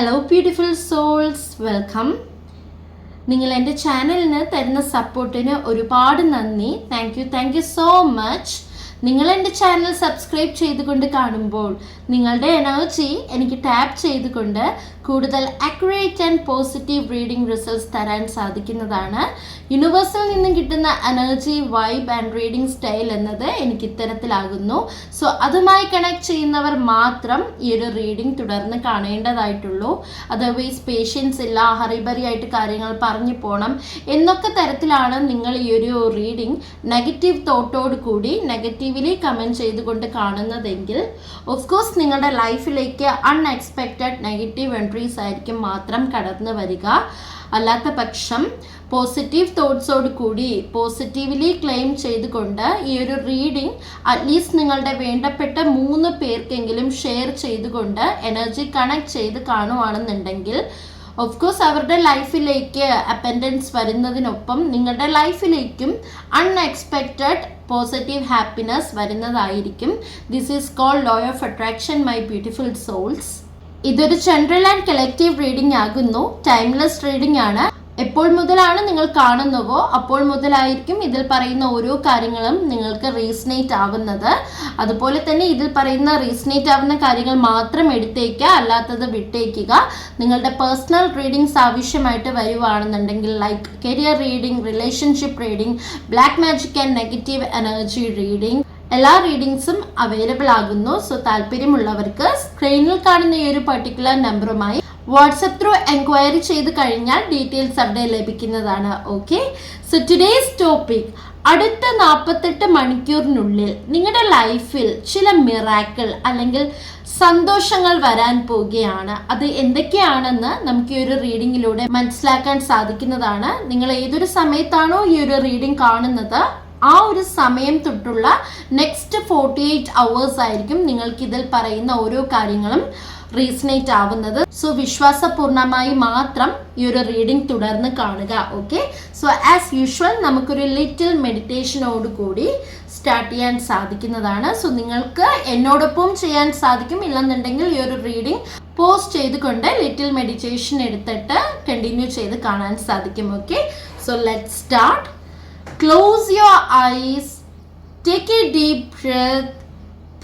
Hello beautiful souls, welcome. നിങ്ങൾ എൻ്റെ ചാനലിന് തരുന്ന സപ്പോർട്ടിന് ഒരുപാട് നന്ദി. Thank you so much. നിങ്ങൾ എൻ്റെ ചാനൽ സബ്സ്ക്രൈബ് ചെയ്തുകൊണ്ട് കാണുമ്പോൾ നിങ്ങളുടെ എനർജി എനിക്ക് ടാപ്പ് ചെയ്തുകൊണ്ട് കൂടുതൽ accurate and positive reading results തരാൻ സാധിക്കുന്നതാണ്. യൂണിവേഴ്സിൽ നിന്നും കിട്ടുന്ന energy, vibe and reading style എന്നത് എനിക്ക് ഇത്തരത്തിലാകുന്നു. സോ അതുമായി കണക്ട് ചെയ്യുന്നവർ മാത്രം ഈ ഒരു റീഡിംഗ് തുടർന്ന് കാണേണ്ടതായിട്ടുള്ളൂ. അതർവൈസ് പേഷ്യൻസ് ഇല്ല, ഹറിബറി ആയിട്ട് കാര്യങ്ങൾ പറഞ്ഞു പോകണം എന്നൊക്കെ തരത്തിലാണ് നിങ്ങൾ ഈ ഒരു റീഡിംഗ് നെഗറ്റീവ് തോട്ടോട് കൂടി നെഗറ്റീവ്ലി കമൻറ്റ് ചെയ്തുകൊണ്ട് കാണുന്നതെങ്കിൽ ഓഫ് കോഴ്സ് നിങ്ങളുടെ ലൈഫിലേക്ക് അൺഎക്സ്പെക്റ്റഡ് നെഗറ്റീവ് എൻട്രീസ് ആയിരിക്കും മാത്രം കടന്നു വരിക. അല്ലാത്ത പക്ഷം പോസിറ്റീവ് തോട്ട്സോട് കൂടി പോസിറ്റീവ്ലി ക്ലെയിം ചെയ്തുകൊണ്ട് ഈ ഒരു റീഡിംഗ് അറ്റ്ലീസ്റ്റ് നിങ്ങളുടെ വേണ്ടപ്പെട്ട 3 പേർക്കെങ്കിലും ഷെയർ ചെയ്തുകൊണ്ട് എനർജി കണക്ട് ചെയ്ത് കാണുവാണെന്നുണ്ടെങ്കിൽ ഓഫ് കോഴ്സ് അവരുടെ ലൈഫിലേക്ക് അപ്പൻഡൻസ് വരുന്നതിനൊപ്പം നിങ്ങളുടെ ലൈഫിലേക്കും അൺഎക്സ്പെക്റ്റഡ് പോസിറ്റീവ് ഹാപ്പിനെസ് വരുന്നതായിരിക്കും. This is called law of attraction, my beautiful souls. ഇതൊരു ജനറൽ ആൻഡ് കളക്റ്റീവ് റീഡിംഗ് ആകുന്നു. ടൈംലെസ് റീഡിംഗ് ആണ്. എപ്പോൾ മുതലാണ് നിങ്ങൾ കാണുന്നുവോ അപ്പോൾ മുതലായിരിക്കും ഇതിൽ പറയുന്ന ഓരോ കാര്യങ്ങളും നിങ്ങൾക്ക് റീസണേറ്റ് ആവുന്നത്. അതുപോലെ തന്നെ ഇതിൽ പറയുന്ന റീസണേറ്റ് ആവുന്ന കാര്യങ്ങൾ മാത്രം എടുത്തേക്കുക, അല്ലാത്തത് വിട്ടേക്കുക. നിങ്ങളുടെ പേഴ്സണൽ റീഡിങ്സ് ആവശ്യമായിട്ട് വരുവാണെന്നുണ്ടെങ്കിൽ like career reading, relationship reading, black magic and negative energy reading, എല്ലാ റീഡിങ്സും അവൈലബിൾ ആകുന്നു. സോ താല്പര്യമുള്ളവർക്ക് സ്ക്രീനിൽ കാണുന്ന ഈ ഒരു പർട്ടിക്കുലർ നമ്പറുമായി വാട്സപ്പ് ത്രൂ എൻക്വയറി ചെയ്ത് കഴിഞ്ഞാൽ ഡീറ്റെയിൽസ് അവിടെ ലഭിക്കുന്നതാണ്. ഓക്കെ, സോ ടുഡേസ് ടോപ്പിക്, അടുത്ത 48 മണിക്കൂറിനുള്ളിൽ നിങ്ങളുടെ ലൈഫിൽ ചില മിറാക്കിൾ അല്ലെങ്കിൽ സന്തോഷങ്ങൾ വരാൻ പോവുകയാണ്. അത് എന്തൊക്കെയാണെന്ന് നമുക്ക് ഈ ഒരു റീഡിങ്ങിലൂടെ മനസ്സിലാക്കാൻ സാധിക്കുന്നതാണ്. നിങ്ങൾ ഏതൊരു സമയത്താണോ ഈ ഒരു റീഡിംഗ് കാണുന്നത് ആ ഒരു സമയം തൊട്ടുള്ള നെക്സ്റ്റ് 48 hours ആയിരിക്കും നിങ്ങൾക്ക് ഇതിൽ പറയുന്ന ഓരോ കാര്യങ്ങളും റീസണേറ്റ് ആവുന്നത്. സോ വിശ്വാസപൂർണമായി മാത്രം ഈ ഒരു റീഡിംഗ് തുടർന്ന് കാണുക. ഓക്കെ, സോ ആസ് യൂഷ്വൽ നമുക്കൊരു ലിറ്റിൽ മെഡിറ്റേഷനോട് കൂടി സ്റ്റാർട്ട് ചെയ്യാൻ സാധിക്കുന്നതാണ്. സോ നിങ്ങൾക്ക് എന്നോടൊപ്പം ചെയ്യാൻ സാധിക്കും. ഇല്ലെന്നുണ്ടെങ്കിൽ ഈ ഒരു റീഡിംഗ് പോസ്റ്റ് ചെയ്തുകൊണ്ട് ലിറ്റിൽ മെഡിറ്റേഷൻ എടുത്തിട്ട് കണ്ടിന്യൂ ചെയ്ത് കാണാൻ സാധിക്കും. Okay, so let's start. Close your eyes, take a deep breath,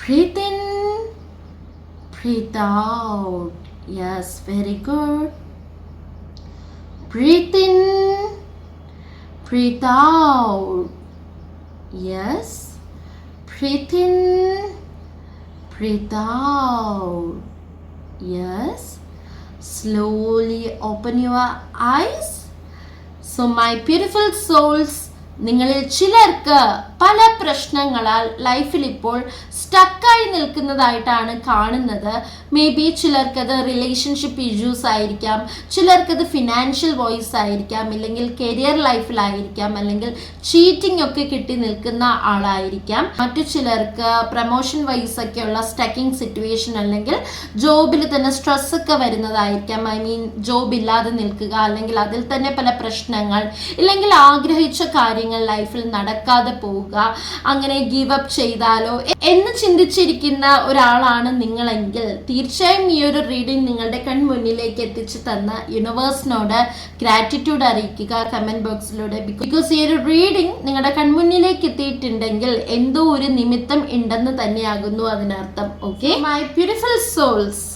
breathe in, breathe out. Yes, very good. Breathe in, breathe out. Yes, breathe in, breathe out. Yes, slowly open your eyes. So my beautiful souls, നിങ്ങളിൽ ചിലർക്ക് പല പ്രശ്നങ്ങളാൽ ലൈഫിൽ ഇപ്പോൾ സ്റ്റക്കായി നിൽക്കുന്നതായിട്ടാണ് കാണുന്നത്. May be ചിലർക്കത് relationship issues ആയിരിക്കാം, ചിലർക്കത് financial voice ആയിരിക്കാം, ഇല്ലെങ്കിൽ കരിയർ ലൈഫിലായിരിക്കാം, അല്ലെങ്കിൽ ചീറ്റിംഗ് ഒക്കെ കിട്ടി നിൽക്കുന്ന ആളായിരിക്കാം. മറ്റു ചിലർക്ക് പ്രമോഷൻ വൈസ് ഒക്കെയുള്ള സ്റ്റക്കിംഗ് സിറ്റുവേഷൻ, അല്ലെങ്കിൽ ജോബിൽ തന്നെ സ്ട്രെസ് ഒക്കെ വരുന്നതായിരിക്കാം. ജോബ് ഇല്ലാതെ നിൽക്കുക, അല്ലെങ്കിൽ അതിൽ തന്നെ പല പ്രശ്നങ്ങൾ, ഇല്ലെങ്കിൽ ആഗ്രഹിച്ച കാര്യങ്ങൾ ലൈഫിൽ നടക്കാതെ പോവുക, അങ്ങനെ ഗീവ് അപ്പ് ചെയ്താലോ എന്ന് ചിന്തിച്ചിരിക്കുന്ന ഒരാളാണ് നിങ്ങളെങ്കിൽ തീർച്ചയായും ഈ ഒരു റീഡിംഗ് നിങ്ങളുടെ കൺമുന്നിലേക്ക് എത്തിച്ചു തന്ന യൂണിവേഴ്സിനോട് ഗ്രാറ്റിറ്റ്യൂഡ് അറിയിക്കുക കമന്റ് ബോക്സിലൂടെ. ബിക്കോസ് ഈ ഒരു റീഡിംഗ് നിങ്ങളുടെ കൺമുന്നിലേക്ക് എത്തിയിട്ടുണ്ടെങ്കിൽ എന്തോ ഒരു നിമിത്തം ഉണ്ടെന്ന് തന്നെയാകുന്നു അതിനർത്ഥം. ഓക്കെ മൈ ബ്യൂട്ടിഫുൾ സോൾസ്,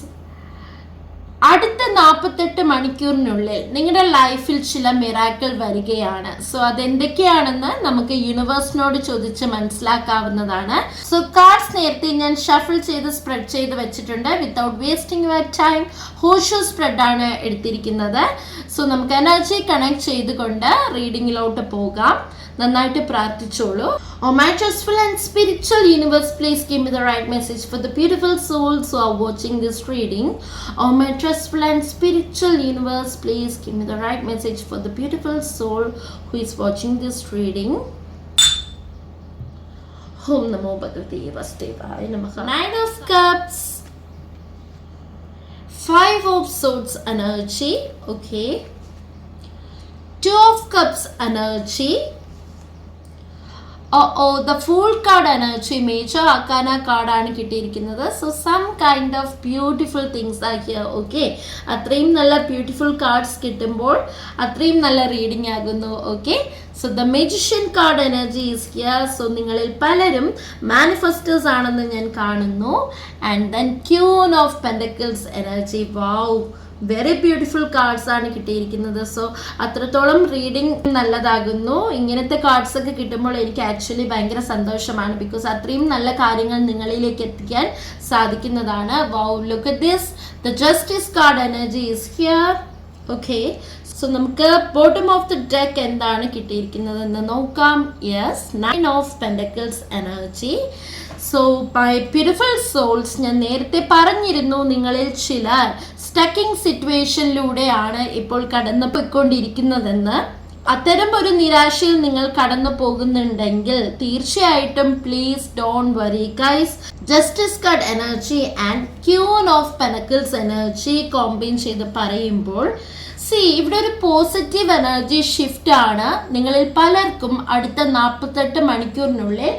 അടുത്ത 48 മണിക്കൂറിനുള്ളിൽ നിങ്ങളുടെ ലൈഫിൽ ചില മിറാക്കിൾ വരികയാണ്. സോ അതെന്തൊക്കെയാണെന്ന് നമുക്ക് യൂണിവേഴ്സിനോട് ചോദിച്ച് മനസ്സിലാക്കാവുന്നതാണ്. സോ കാർഡ്സ് നേരത്തെ ഞാൻ ഷഫിൾ ചെയ്ത് സ്പ്രെഡ് ചെയ്ത് വെച്ചിട്ടുണ്ട്. Without wasting your time horseshoe spread ആണ് എടുത്തിരിക്കുന്നത്. സോ നമുക്ക് എനർജി കണക്ട് ചെയ്തുകൊണ്ട് റീഡിങ്ങിലോട്ട് പോകാം. നന്നായിട്ട് പ്രാർത്ഥിച്ചോളൂ. Oh my trustful and spiritual universe, please give me the right message for the beautiful souls who are watching this reading. Oh my trustful and spiritual universe, please give me the right message for the beautiful soul who is watching this reading. Om Namo Bhagavate Vasudevaya Namaha. 9 of Cups, 5 of Swords energy. Okay, 2 of Cups energy, the fool card energy major arcana കാർഡാണ് കിട്ടിയിരിക്കുന്നത്. So some kind of beautiful things are here. Okay, അത്രയും നല്ല beautiful cards കിട്ടുമ്പോൾ അത്രയും നല്ല reading ആകുന്നു. Okay, so the magician card energy is here. So നിങ്ങളിൽ പലരും മാനിഫെസ്റ്റേഴ്സ് ആണെന്ന് ഞാൻ കാണുന്നു. And then queen of pentacles energy. Wow, very beautiful cards ആണ് കിട്ടിയിരിക്കുന്നത്. സോ അത്രത്തോളം റീഡിങ് നല്ലതാകുന്നു. ഇങ്ങനത്തെ കാർഡ്സ് ഒക്കെ കിട്ടുമ്പോൾ എനിക്ക് ആക്ച്വലി ഭയങ്കര സന്തോഷമാണ്. ബിക്കോസ് അത്രയും നല്ല കാര്യങ്ങൾ നിങ്ങളിലേക്ക് എത്തിക്കാൻ സാധിക്കുന്നതാണ്. Wow, look at this, the justice card energy is here. Okay, so നമുക്ക് ബോട്ടം ഓഫ് ദി ഡെക്ക് എന്താണ് കിട്ടിയിരിക്കുന്നത് എന്ന് നോക്കാം. Yes, 9 of pentacles energy. So my beautiful souls, ഞാൻ നേരത്തെ പറഞ്ഞിരുന്നു നിങ്ങളിൽ ചിലർ സ്റ്റക്കിംഗ് സിറ്റുവേഷനിലൂടെയാണ് ഇപ്പോൾ കടന്നു പോയിക്കൊണ്ടിരിക്കുന്നതെന്ന്. അത്തരം ഒരു നിരാശയിൽ നിങ്ങൾ കടന്നു പോകുന്നുണ്ടെങ്കിൽ തീർച്ചയായിട്ടും please don't worry guys. Justice card energy and queen of pentacles energy combine ചെയ്ത് പറയുമ്പോൾ ഇവിടെ ഒരു പോസിറ്റീവ് എനർജി ഷിഫ്റ്റ് ആണ് നിങ്ങളിൽ പലർക്കും അടുത്ത 48 മണിക്കൂറിനുള്ളിൽ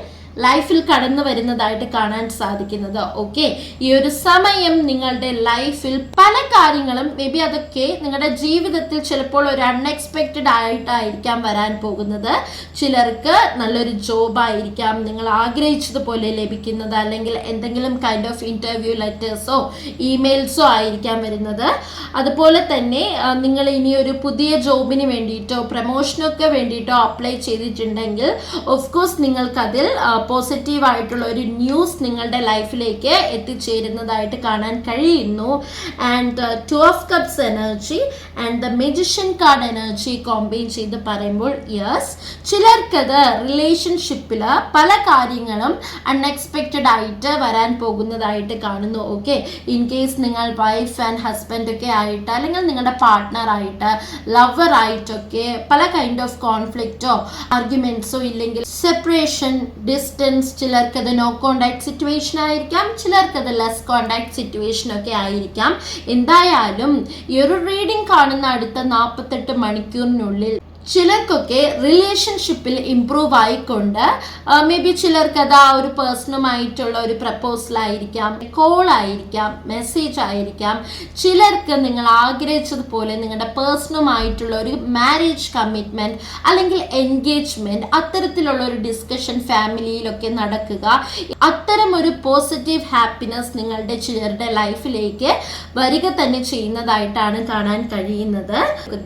ലൈഫിൽ കടന്നു വരുന്നതായിട്ട് കാണാൻ സാധിക്കുന്നത്. ഓക്കെ, ഈ ഒരു സമയം നിങ്ങളുടെ ലൈഫിൽ പല കാര്യങ്ങളും മേ ബി അതൊക്കെ നിങ്ങളുടെ ജീവിതത്തിൽ ചിലപ്പോൾ ഒരു അൺഎക്സ്പെക്റ്റഡ് ആയിട്ടായിരിക്കാം വരാൻ പോകുന്നത്. ചിലർക്ക് നല്ലൊരു ജോബ് ആയിരിക്കാം നിങ്ങൾ ആഗ്രഹിച്ചതുപോലെ ലഭിക്കുന്നത്, അല്ലെങ്കിൽ എന്തെങ്കിലും കൈൻഡ് ഓഫ് ഇന്റർവ്യൂ ലെറ്റേഴ്സോ ഇമെയിൽസോ ആയിരിക്കാം വരുന്നത്. അതുപോലെ തന്നെ നിങ്ങൾ ഇനി ഒരു പുതിയ ജോബിന് വേണ്ടിയിട്ടോ പ്രമോഷനൊക്കെ വേണ്ടിയിട്ടോ അപ്ലൈ ചെയ്തിട്ടുണ്ടെങ്കിൽ ഓഫ് കോഴ്സ് നിങ്ങൾക്കതിൽ പോസിറ്റീവ് ആയിട്ടുള്ള ഒരു ന്യൂസ് നിങ്ങളുടെ ലൈഫിലേക്ക് എത്തിച്ചേരുന്നതായിട്ട് കാണാൻ കഴിയുന്നു. And 2 of cups energy and the magician card energy combine ചെയ്ത് പറയുമ്പോൾ യെസ്, ചിലർക്കത് റിലേഷൻഷിപ്പിൽ പല കാര്യങ്ങളും അൺഎക്സ്പെക്റ്റഡ് ആയിട്ട് വരാൻ പോകുന്നതായിട്ട് കാണുന്നു. ഓക്കെ, ഇൻ കേസ് നിങ്ങൾ വൈഫ് ആൻഡ് ഹസ്ബൻഡ് ഒക്കെ ആയിട്ട്, അല്ലെങ്കിൽ നിങ്ങളുടെ പാർട്ട്ണർ ആയിട്ട്, ലവർ ആയിട്ടൊക്കെ പല കൈൻഡ് ഓഫ് കോൺഫ്ലിക്റ്റോ ആർഗ്യുമെന്റ്സോ ഇല്ലെങ്കിൽ സെപ്പറേഷൻ, ഡിസ്റ്റൻസ്, ചിലർക്കത് നോ കോണ്ടാക്ട് സിറ്റുവേഷൻ ആയിരിക്കാം, ചിലർക്കത് ലെസ് കോണ്ടാക്ട് സിറ്റുവേഷൻ ഒക്കെ ആയിരിക്കാം. എന്തായാലും ഈ ഒരു റീഡിംഗ് കാണുന്ന അടുത്ത 48 മണിക്കൂറിനുള്ളിൽ ചിലർക്കൊക്കെ റിലേഷൻഷിപ്പിൽ ഇംപ്രൂവ് ആയിക്കൊണ്ട് മേ ബി ചിലർക്ക് അത് ആ ഒരു പേഴ്സണുമായിട്ടുള്ള ഒരു പ്രപ്പോസൽ ആയിരിക്കാം, കോൾ ആയിരിക്കാം, മെസ്സേജ് ആയിരിക്കാം. ചിലർക്ക് നിങ്ങൾ ആഗ്രഹിച്ചതുപോലെ നിങ്ങളുടെ പേഴ്സണുമായിട്ടുള്ള ഒരു മാരേജ് കമ്മിറ്റ്മെന്റ് അല്ലെങ്കിൽ എൻഗേജ്മെന്റ്, അത്തരത്തിലുള്ള ഒരു ഡിസ്കഷൻ ഫാമിലിയിലൊക്കെ നടക്കുക. അത്തരം ഒരു പോസിറ്റീവ് ഹാപ്പിനെസ് നിങ്ങളുടെ ചിലരുടെ ലൈഫിലേക്ക് വരിക തന്നെ ചെയ്യുന്നതായിട്ടാണ് കാണാൻ കഴിയുന്നത്.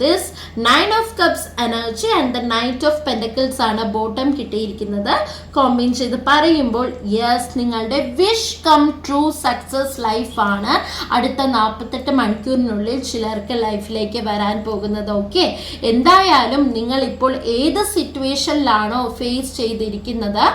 This 9 of cups energy and the knight of pentacles ആണ് ബോട്ടം കിട്ടിയിരിക്കുന്നത്. കോമ്പൈൻ ചെയ്ത് പറയുമ്പോൾ യെസ്, നിങ്ങളുടെ വിഷ് കം ട്രൂ സക്സസ് ലൈഫാണ് അടുത്ത 48 മണിക്കൂറിനുള്ളിൽ ചിലർക്ക് ലൈഫിലേക്ക് വരാൻ പോകുന്നത്. ഓക്കെ, എന്തായാലും നിങ്ങൾ ഇപ്പോൾ ഏത് സിറ്റുവേഷനിലാണോ ഫേസ് ചെയ്തിരിക്കുന്നത്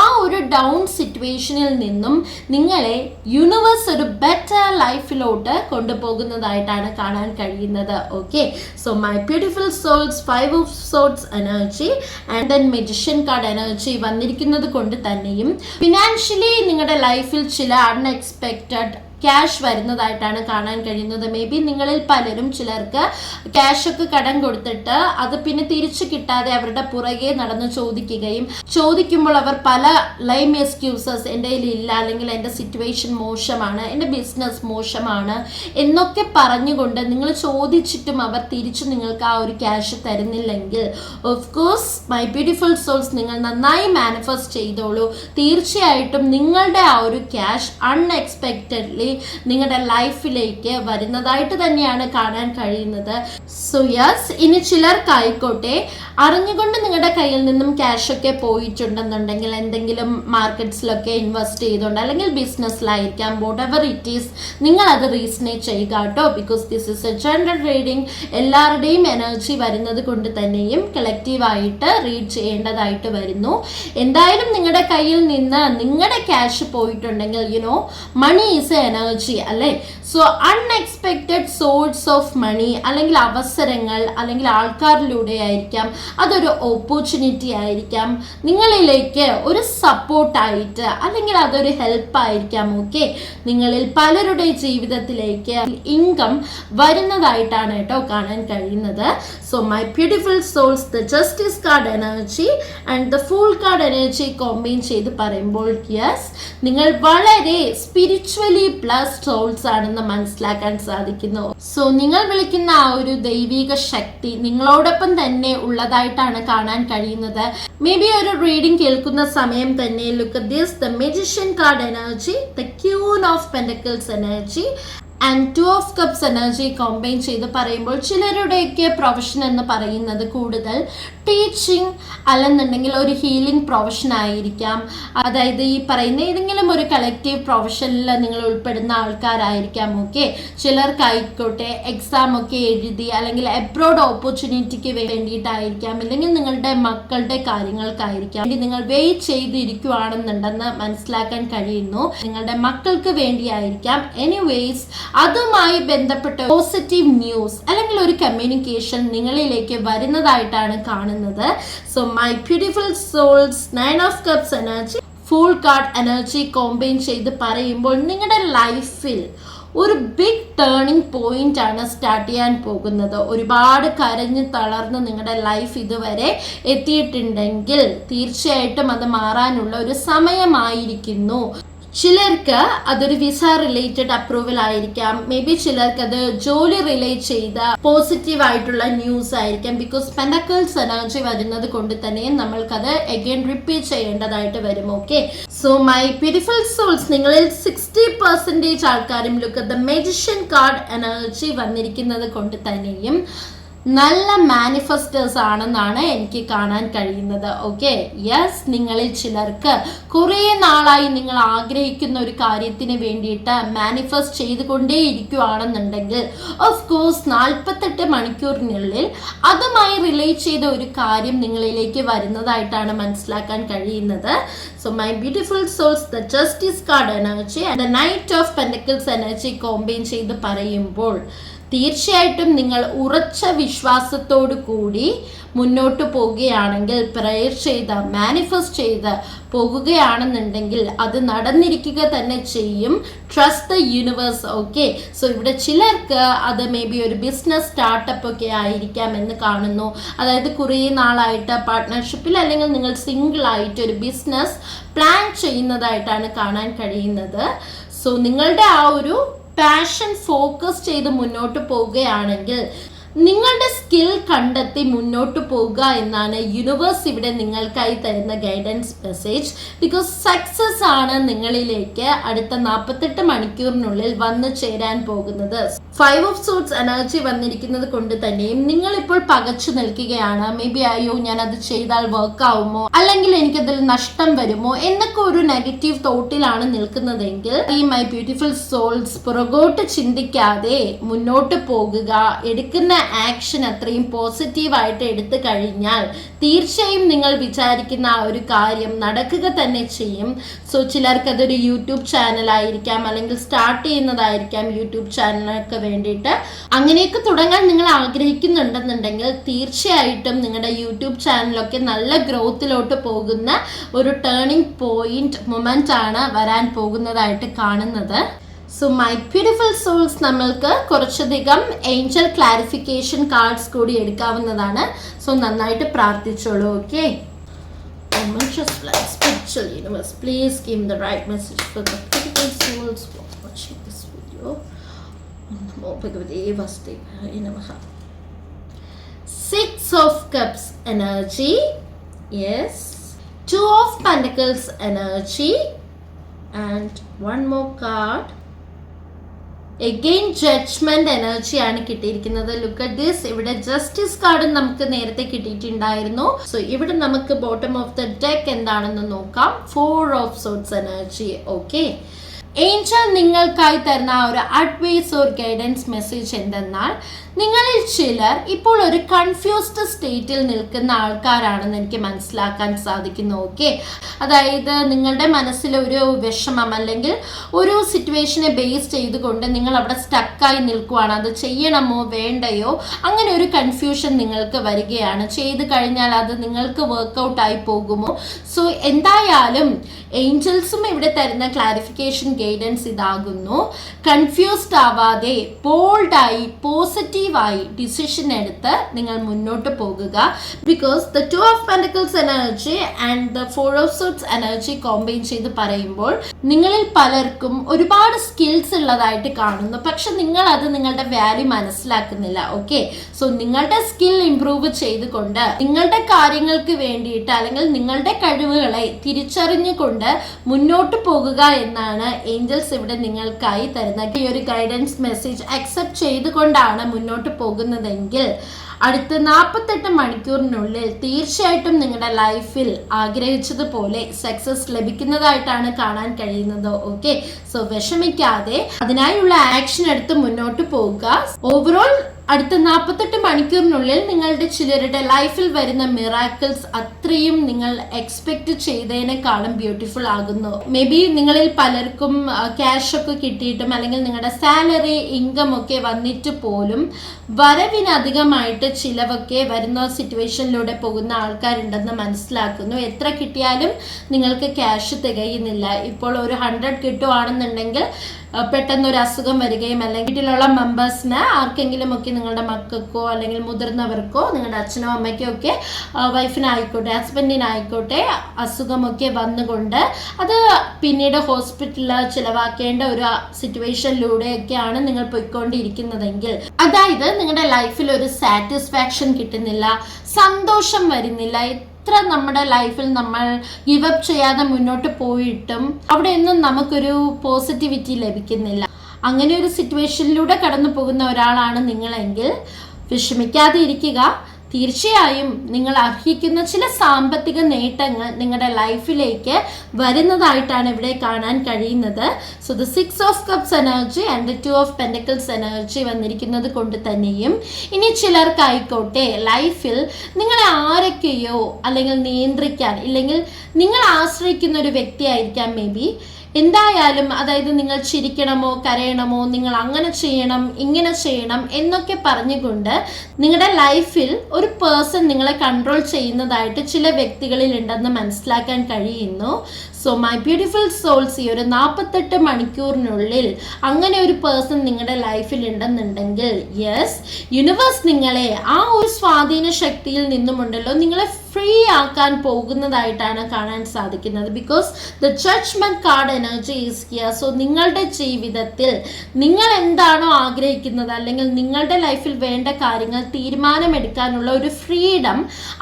ആ ഒരു ഡൗൺ സിറ്റുവേഷനിൽ നിന്നും നിങ്ങളെ യൂണിവേഴ്സ് ഒരു ബെറ്റർ ലൈഫിലോട്ട് കൊണ്ടുപോകുന്നതായിട്ടാണ് കാണാൻ കഴിയുന്നത്. Okay, so my beautiful souls, 5 of swords energy and then magician card energy വന്നിരിക്കുന്നത് കൊണ്ട് തന്നെയും ഫിനാൻഷ്യലി നിങ്ങളുടെ ലൈഫിൽ ചില അൺഎക്സ്പെക്റ്റഡ് ക്യാഷ് വരുന്നതായിട്ടാണ് കാണാൻ കഴിയുന്നത്. മേ ബി നിങ്ങളിൽ പലരും ചിലർക്ക് ക്യാഷൊക്കെ കടം കൊടുത്തിട്ട് അത് പിന്നെ തിരിച്ചു കിട്ടാതെ അവരുടെ പുറകെ നടന്ന് ചോദിക്കുമ്പോൾ അവർ പല ലൈം എക്സ്ക്യൂസസ്, എൻ്റെ കയ്യിൽ ഇല്ല, അല്ലെങ്കിൽ എൻ്റെ സിറ്റുവേഷൻ മോശമാണ്, എൻ്റെ ബിസിനസ് മോശമാണ് എന്നൊക്കെ പറഞ്ഞുകൊണ്ട് നിങ്ങൾ ചോദിച്ചിട്ടും അവർ തിരിച്ചു നിങ്ങൾക്ക് ആ ഒരു ക്യാഷ് തരുന്നില്ലെങ്കിൽ of course my beautiful souls, നിങ്ങൾ നന്നായി മാനിഫെസ്റ്റ് ചെയ്തോളൂ. തീർച്ചയായിട്ടും നിങ്ങളുടെ ആ ഒരു ക്യാഷ് അൺഎക്സ്പെക്റ്റഡ്ലി നിങ്ങളുടെ ലൈഫിലേക്ക് വരുന്നതായിട്ട് തന്നെയാണ് കാണാൻ കഴിയുന്നത്. സോ യെസ്, ഇനി ചിലർക്കായിക്കോട്ടെ അറിഞ്ഞുകൊണ്ട് നിങ്ങളുടെ കയ്യിൽ നിന്നും ക്യാഷ് ഒക്കെ പോയിട്ടുണ്ടെന്നുണ്ടെങ്കിൽ എന്തെങ്കിലും മാർക്കറ്റ്സിലൊക്കെ ഇൻവെസ്റ്റ് ചെയ്തുകൊണ്ട് അല്ലെങ്കിൽ ബിസിനസ്സിലായിരിക്കാം, whatever it is, നിങ്ങൾ അത് റീസണേറ്റ് ചെയ്യുക കേട്ടോ. Because this is A general reading. എല്ലാവരുടെയും എനർജി വരുന്നത് കൊണ്ട് തന്നെയും കളക്റ്റീവായിട്ട് റീഡ് ചെയ്യേണ്ടതായിട്ട് വരുന്നു. എന്തായാലും നിങ്ങളുടെ കയ്യിൽ നിന്ന് നിങ്ങളുടെ ക്യാഷ് പോയിട്ടുണ്ടെങ്കിൽ മണി ഈസ് എ എനർജി അല്ലേ. So unexpected source of money അല്ലെങ്കിൽ അവസരങ്ങൾ അല്ലെങ്കിൽ ആൾക്കാരിലൂടെ ആയിരിക്കാം, അതൊരു ഓപ്പർച്യൂണിറ്റി ആയിരിക്കാം, നിങ്ങളിലേക്ക് ഒരു സപ്പോർട്ടായിട്ട് അല്ലെങ്കിൽ അതൊരു ഹെൽപ്പ് ആയിരിക്കാം. ഓക്കെ, നിങ്ങളിൽ പലരുടെ ജീവിതത്തിലേക്ക് ഇൻകം വരുന്നതായിട്ടാണ് കേട്ടോ കാണാൻ കഴിയുന്നത്. So so my beautiful souls, the justice card energy and the fool card energy combine ചെയ്ത് പറയുമ്പോൾ യെസ്, നിങ്ങൾ വളരെ സ്പിരിച്വലി ബ്ലസ്ഡ് സോൾസ് ആണെന്ന് മനസ്സിലാക്കാൻ സാധിക്കുന്നു. സോ നിങ്ങൾ വിളിക്കുന്ന ആ ഒരു ദൈവിക ശക്തി നിങ്ങളോടൊപ്പം തന്നെ ഉള്ളതായിട്ടാണ് കാണാൻ കഴിയുന്നത്. മേ ബി ഒരു റീഡിംഗ് കേൾക്കുന്ന സമയം തന്നെ look at this, the magician card energy, the queen of pentacles energy and two of cups energy combine ചെയ്ത് പറയുമ്പോൾ ചിലരുടെയൊക്കെ പ്രൊഫഷൻ എന്ന് പറയുന്നത് കൂടുതൽ ടീച്ചിങ് അല്ലെന്നുണ്ടെങ്കിൽ ഒരു ഹീലിംഗ് പ്രൊഫഷൻ ആയിരിക്കാം. അതായത് ഈ പറയുന്ന ഏതെങ്കിലും ഒരു കളക്റ്റീവ് പ്രൊഫഷനിൽ നിങ്ങൾ ഉൾപ്പെടുന്ന ആൾക്കാരായിരിക്കാം. ഓക്കെ, ചിലർക്കായിക്കോട്ടെ എക്സാം ഒക്കെ എഴുതി അല്ലെങ്കിൽ എബ്രോഡ് ഓപ്പർച്യൂണിറ്റിക്ക് വേണ്ടിയിട്ടായിരിക്കാം, ഇല്ലെങ്കിൽ നിങ്ങളുടെ മക്കളുടെ കാര്യങ്ങൾക്കായിരിക്കാം. നിങ്ങൾ വെയിറ്റ് ചെയ്തിരിക്കുവാണെന്നുണ്ടെന്ന് മനസ്സിലാക്കാൻ കഴിയുന്നു. നിങ്ങളുടെ മക്കൾക്ക് വേണ്ടിയായിരിക്കാം. എനിവേസ്, അതുമായി ബന്ധപ്പെട്ട പോസിറ്റീവ് ന്യൂസ് അല്ലെങ്കിൽ ഒരു കമ്മ്യൂണിക്കേഷൻ നിങ്ങളിലേക്ക് വരുന്നതായിട്ടാണ് കാണുന്നത്. So my beautiful souls, 9 of cups energy, fool card energy combine ചെയ്ത് പറയുമ്പോൾ നിങ്ങളുടെ ലൈഫിൽ ഒരു ബിഗ് ടേണിംഗ് പോയിന്റ് ആണ് സ്റ്റാർട്ട് ചെയ്യാൻ പോകുന്നത്. ഒരുപാട് കരഞ്ഞ് തളർന്ന് നിങ്ങളുടെ ലൈഫ് ഇതുവരെ എത്തിയിട്ടുണ്ടെങ്കിൽ തീർച്ചയായിട്ടും അത് മാറാനുള്ള ഒരു സമയമായിരിക്കുന്നു. ചിലർക്ക് അതൊരു വിസ റിലേറ്റഡ് അപ്രൂവൽ ആയിരിക്കാം. മേ ബി ചിലർക്ക് അത് ജോലി റിലേറ്റ് ചെയ്ത പോസിറ്റീവ് ആയിട്ടുള്ള ന്യൂസ് ആയിരിക്കാം. ബിക്കോസ് പെന്റക്കിൾസ് എനർജി വരുന്നത് കൊണ്ട് തന്നെ നമ്മൾക്കത് അഗൈൻ റിപ്പീറ്റ് ചെയ്യേണ്ടതായിട്ട് വരും. Okay, so my beautiful souls, നിങ്ങളിൽ 60% ആൾക്കാരും look at the magician card energy വന്നിരിക്കുന്നത് കൊണ്ട് തന്നെയും നല്ല മാനിഫെസ്റ്റേഴ്സ് ആണെന്നാണ് എനിക്ക് കാണാൻ കഴിയുന്നത്. ഓക്കെ, യെസ്, നിങ്ങളിൽ ചിലർക്ക് കുറേ നാളായി നിങ്ങൾ ആഗ്രഹിക്കുന്ന ഒരു കാര്യത്തിന് വേണ്ടിയിട്ട് മാനിഫെസ്റ്റ് ചെയ്തുകൊണ്ടേ ഇരിക്കുകയാണെന്നുണ്ടെങ്കിൽ ഓഫ് കോഴ്സ് 48 മണിക്കൂറിനുള്ളിൽ അതുമായി റിലേറ്റ് ചെയ്ത ഒരു കാര്യം നിങ്ങളിലേക്ക് വരുന്നതായിട്ടാണ് മനസ്സിലാക്കാൻ കഴിയുന്നത്. So my beautiful souls, the justice card energy and the knight of pentacles energy combine ചെയ്ത് പറയുമ്പോൾ തീർച്ചയായിട്ടും നിങ്ങൾ ഉറച്ച വിശ്വാസത്തോടു കൂടി മുന്നോട്ട് പോവുകയാണെങ്കിൽ, പ്രയർ ചെയ്ത് മാനിഫെസ്റ്റ് ചെയ്ത് പോകുകയാണെന്നുണ്ടെങ്കിൽ അത് നടന്നിരിക്കുക തന്നെ ചെയ്യും. Trust the universe. Okay, so ഇവിടെ ചിലർക്ക് അത് മേ ബി ഒരു ബിസിനസ് സ്റ്റാർട്ടപ്പ് ഒക്കെ ആയിരിക്കാം എന്ന് കാണുന്നു. അതായത് കുറേ നാളായിട്ട് പാർട്ട്ണർഷിപ്പിൽ അല്ലെങ്കിൽ നിങ്ങൾ സിംഗിൾ ആയിട്ട് ഒരു ബിസിനസ് പ്ലാൻ ചെയ്യുന്നതായിട്ടാണ് കാണാൻ കഴിയുന്നത്. സോ നിങ്ങളുടെ ആ ഒരു പാഷൻ ഫോക്കസ് ചെയ്ത് മുന്നോട്ട് പോവുകയാണെങ്കിൽ നിങ്ങളുടെ സ്കിൽ കണ്ടെത്തി മുന്നോട്ട് പോകുക എന്നാണ് യൂണിവേഴ്സ് ഇവിടെ നിങ്ങൾക്കായി തരുന്ന ഗൈഡൻസ് മെസ്സേജ്. ബിക്കോസ് സക്സസ് ആണ് നിങ്ങളിലേക്ക് അടുത്ത 48 മണിക്കൂറിനുള്ളിൽ വന്നു ചേരാൻ പോകുന്നത്. 5 ഓഫ് സോർട്സ് എനർജി വന്നിരിക്കുന്നത് കൊണ്ട് തന്നെയും നിങ്ങളിപ്പോൾ പകച്ചു നിൽക്കുകയാണ്. മേ ബി അയ്യോ ഞാൻ അത് ചെയ്താൽ വർക്ക് ആവുമോ, അല്ലെങ്കിൽ എനിക്കതിൽ നഷ്ടം വരുമോ എന്നൊക്കെ ഒരു നെഗറ്റീവ് തോട്ടിലാണ് നിൽക്കുന്നതെങ്കിൽ ഈ മൈ ബ്യൂട്ടിഫുൾ സോൾസ് പുറകോട്ട് ചിന്തിക്കാതെ മുന്നോട്ട് പോകുക. എടുക്കുന്ന ആക്ഷൻ അത്രയും പോസിറ്റീവായിട്ട് എടുത്തു കഴിഞ്ഞാൽ തീർച്ചയായും നിങ്ങൾ വിചാരിക്കുന്ന ആ ഒരു കാര്യം നടക്കുക തന്നെ ചെയ്യും. സോ ചിലർക്ക് അതൊരു യൂട്യൂബ് ചാനൽ ആയിരിക്കാം, അല്ലെങ്കിൽ സ്റ്റാർട്ട് ചെയ്യുന്നതായിരിക്കാം യൂട്യൂബ് ചാനലൊക്കെ വേണ്ടിയിട്ട്. അങ്ങനെയൊക്കെ തുടങ്ങാൻ നിങ്ങൾ ആഗ്രഹിക്കുന്നുണ്ടെന്നുണ്ടെങ്കിൽ തീർച്ചയായിട്ടും നിങ്ങളുടെ യൂട്യൂബ് ചാനലൊക്കെ നല്ല ഗ്രോത്തിലോട്ട് പോകുന്ന ഒരു ടേണിംഗ് പോയിന്റ് മൊമെന്റ് ആണ് വരാൻ പോകുന്നതായിട്ട് കാണുന്നത്. സോ മൈ ബ്യൂട്ടിഫുൾ സോൾസ്, നമ്മൾക്ക് കുറച്ചധികം ഏഞ്ചൽ ക്ലാരിഫിക്കേഷൻ കാർഡ്സ് കൂടി എടുക്കാവുന്നതാണ്. സോ നന്നായിട്ട് പ്രാർത്ഥിച്ചോളൂ. Okay, spiritual universe, please give the right message for the beautiful souls who are watching this video. Namo Bhagavate Vasudevaya Namaha. 6 of Cups energy, yes, 2 of Pentacles energy, and one more card. Again judgment energy ആണ് കിട്ടിയിരിക്കുന്നത്. Look at this, ഇവിടെ justice card നമുക്ക് നേരത്തെ കിട്ടിയിട്ടുണ്ടായിരുന്നു. So ഇവിടെ നമുക്ക് bottom of the deck എന്താണെന്ന് നോക്കാം. 4 of swords energy. Okay, Angel നിങ്ങൾക്കായി തരുന്ന ഒരു അഡ്വൈസ് ഓർ ഗൈഡൻസ് മെസ്സേജ് എന്തെന്നാൽ നിങ്ങളിൽ ചിലർ ഇപ്പോൾ ഒരു കൺഫ്യൂസ്ഡ് സ്റ്റേറ്റിൽ നിൽക്കുന്ന ആൾക്കാരാണെന്ന് എനിക്ക് മനസ്സിലാക്കാൻ സാധിക്കുന്നു. ഓക്കെ, അതായത് നിങ്ങളുടെ മനസ്സിൽ ഒരു വിഷമം അല്ലെങ്കിൽ ഒരു സിറ്റുവേഷനെ ബേസ് ചെയ്തുകൊണ്ട് നിങ്ങൾ അവിടെ സ്റ്റക്കായി നിൽക്കുവാണ്. അത് ചെയ്യണമോ വേണ്ടയോ അങ്ങനെ ഒരു കൺഫ്യൂഷൻ നിങ്ങൾക്ക് വരികയാണ്. ചെയ്ത് കഴിഞ്ഞാൽ അത് നിങ്ങൾക്ക് വർക്കൗട്ട് ആയി പോകുമോ? സോ എന്തായാലും ഏഞ്ചൽസും ഇവിടെ തരുന്ന ക്ലാരിഫിക്കേഷൻ ഗൈഡൻസ് ഇതാകുന്നു. കൺഫ്യൂസ്ഡ് ആവാതെ ബോൾഡായി പോസിറ്റീവായി ഡിസിഷൻ എടുത്ത് നിങ്ങൾ മുന്നോട്ട് പോകുക. Because the 2 of Pentacles energy and the 4 of Swords energy combine ചെയ്ത് പറയുമ്പോൾ നിങ്ങളിൽ പലർക്കും ഒരുപാട് സ്കിൽസ് ഉള്ളതായിട്ട് കാണുന്നു. പക്ഷെ നിങ്ങൾ അത് നിങ്ങളുടെ വാല്യൂ മനസ്സിലാക്കുന്നില്ല. ഓക്കെ, സോ നിങ്ങളുടെ സ്കിൽ ഇംപ്രൂവ് ചെയ്തുകൊണ്ട് നിങ്ങളുടെ കാര്യങ്ങൾക്ക് വേണ്ടിയിട്ട് അല്ലെങ്കിൽ നിങ്ങളുടെ കഴിവുകളെ തിരിച്ചറിഞ്ഞുകൊണ്ട് മുന്നോട്ട് പോകുക എന്നാണ് ഏഞ്ചൽസ് ഇവിടെ നിങ്ങൾക്കായി തരുന്ന ഈ ഒരു ഗൈഡൻസ് മെസ്സേജ്. അക്സെപ്റ്റ് ചെയ്തുകൊണ്ടാണ് മുന്നോട്ട് പോകുന്നതെങ്കിൽ അടുത്ത 48 മണിക്കൂറിനുള്ളിൽ തീർച്ചയായിട്ടും നിങ്ങളുടെ ലൈഫിൽ ആഗ്രഹിച്ചതുപോലെ സക്സസ് ലഭിക്കുന്നതായിട്ടാണ് കാണാൻ കഴിയുന്നത്. ഓക്കെ, സോ വിഷമിക്കാതെ അതിനായുള്ള ആക്ഷൻ എടുത്ത് മുന്നോട്ട് പോകുക. ഓവറോൾ അടുത്ത 48 മണിക്കൂറിനുള്ളിൽ നിങ്ങളുടെ ചിലരുടെ ലൈഫിൽ വരുന്ന മിറാക്കിൾസ് അത്രയും നിങ്ങൾ എക്സ്പെക്ട് ചെയ്തതിനേക്കാളും ബ്യൂട്ടിഫുൾ ആകുന്നു. മേ ബി നിങ്ങളിൽ പലർക്കും ക്യാഷ് ഒക്കെ കിട്ടിയിട്ടും അല്ലെങ്കിൽ നിങ്ങളുടെ സാലറി ഇൻകം ഒക്കെ വന്നിട്ട് പോലും വരവിനധികമായിട്ട് ചിലവൊക്കെ വരുന്ന സിറ്റുവേഷനിലൂടെ പോകുന്ന ആൾക്കാരുണ്ടെന്ന് മനസ്സിലാക്കുന്നു. എത്ര കിട്ടിയാലും നിങ്ങൾക്ക് ക്യാഷ് തികയുന്നില്ല. ഇപ്പോൾ ഒരു 100 കിട്ടുവാണെന്നുണ്ടെങ്കിൽ പെട്ടെന്ന് ഒരു അസുഖം വരികയും അല്ലെങ്കിൽ വീട്ടിലുള്ള മെമ്പേഴ്സിന് ആർക്കെങ്കിലും ഒക്കെ നിങ്ങളുടെ മക്കൾക്കോ അല്ലെങ്കിൽ മുതിർന്നവർക്കോ നിങ്ങളുടെ അച്ഛനോ അമ്മയ്ക്കോ ഒക്കെ വൈഫിനായിക്കോട്ടെ ഹസ്ബൻഡിനായിക്കോട്ടെ അസുഖമൊക്കെ വന്നുകൊണ്ട് അത് പിന്നീട് ഹോസ്പിറ്റലിൽ ചിലവാക്കേണ്ട ഒരു സിറ്റുവേഷനിലൂടെയൊക്കെയാണ് നിങ്ങൾ പോയിക്കൊണ്ടിരിക്കുന്നതെങ്കിൽ, അതായത് നിങ്ങളുടെ ലൈഫിൽ ഒരു സാറ്റിസ്ഫാക്ഷൻ കിട്ടുന്നില്ല, സന്തോഷം വരുന്നില്ല, എത്ര നമ്മുടെ ലൈഫിൽ നമ്മൾ ഗിവ് അപ്പ് ചെയ്യാതെ മുന്നോട്ട് പോയിട്ടും അവിടെയൊന്നും നമുക്കൊരു പോസിറ്റിവിറ്റി ലഭിക്കുന്നില്ല. അങ്ങനെ ഒരു സിറ്റുവേഷനിലൂടെ കടന്നു പോകുന്ന ഒരാളാണ് നിങ്ങളെങ്കിൽ വിഷമിക്കാതെ ഇരിക്കുക. തീർച്ചയായും നിങ്ങൾ അർഹിക്കുന്ന ചില സാമ്പത്തിക നേട്ടങ്ങൾ നിങ്ങളുടെ ലൈഫിലേക്ക് വരുന്നതായിട്ടാണ് ഇവിടെ കാണാൻ കഴിയുന്നത്. So the 6 of Cups energy and the 2 of Pentacles energy വന്നിരിക്കുന്നത് കൊണ്ട് തന്നെയും ഇനി ചിലർക്കായിക്കോട്ടെ ലൈഫിൽ നിങ്ങളെ ആരൊക്കെയോ അല്ലെങ്കിൽ നിയന്ത്രിക്കാൻ ഇല്ലെങ്കിൽ നിങ്ങൾ ആശ്രയിക്കുന്ന ഒരു വ്യക്തിയായിരിക്കാം മേ ബി. എന്തായാലും അതായത് നിങ്ങൾ ചിരിക്കണമോ കരയണമോ, നിങ്ങൾ അങ്ങനെ ചെയ്യണം ഇങ്ങനെ ചെയ്യണം എന്നൊക്കെ പറഞ്ഞുകൊണ്ട് നിങ്ങളുടെ ലൈഫിൽ ഒരു പേഴ്സൺ നിങ്ങളെ കൺട്രോൾ ചെയ്യുന്നതായിട്ട് ചില വ്യക്തികളിൽ ഉണ്ടെന്ന് മനസ്സിലാക്കാൻ കഴിയുന്നു. സോ മൈ ബ്യൂട്ടിഫുൾ സോൾസ്, ഈ ഒരു 48 മണിക്കൂറിനുള്ളിൽ അങ്ങനെ ഒരു പേഴ്സൺ നിങ്ങളുടെ ലൈഫിൽ ഉണ്ടെന്നുണ്ടെങ്കിൽ യെസ്, യൂണിവേഴ്സ് നിങ്ങളെ ആ ഒരു സ്വാധീന ശക്തിയിൽ നിന്നുമുണ്ടല്ലോ നിങ്ങളെ ഫ്രീ ആക്കാൻ പോകുന്നതായിട്ടാണ് കാണാൻ സാധിക്കുന്നത്. Because the judgement card energy is here. So നിങ്ങളുടെ ജീവിതത്തിൽ നിങ്ങൾ എന്താണോ ആഗ്രഹിക്കുന്നത് അല്ലെങ്കിൽ നിങ്ങളുടെ ലൈഫിൽ വേണ്ട കാര്യങ്ങൾ തീരുമാനമെടുക്കാനുള്ള ഒരു ഫ്രീഡം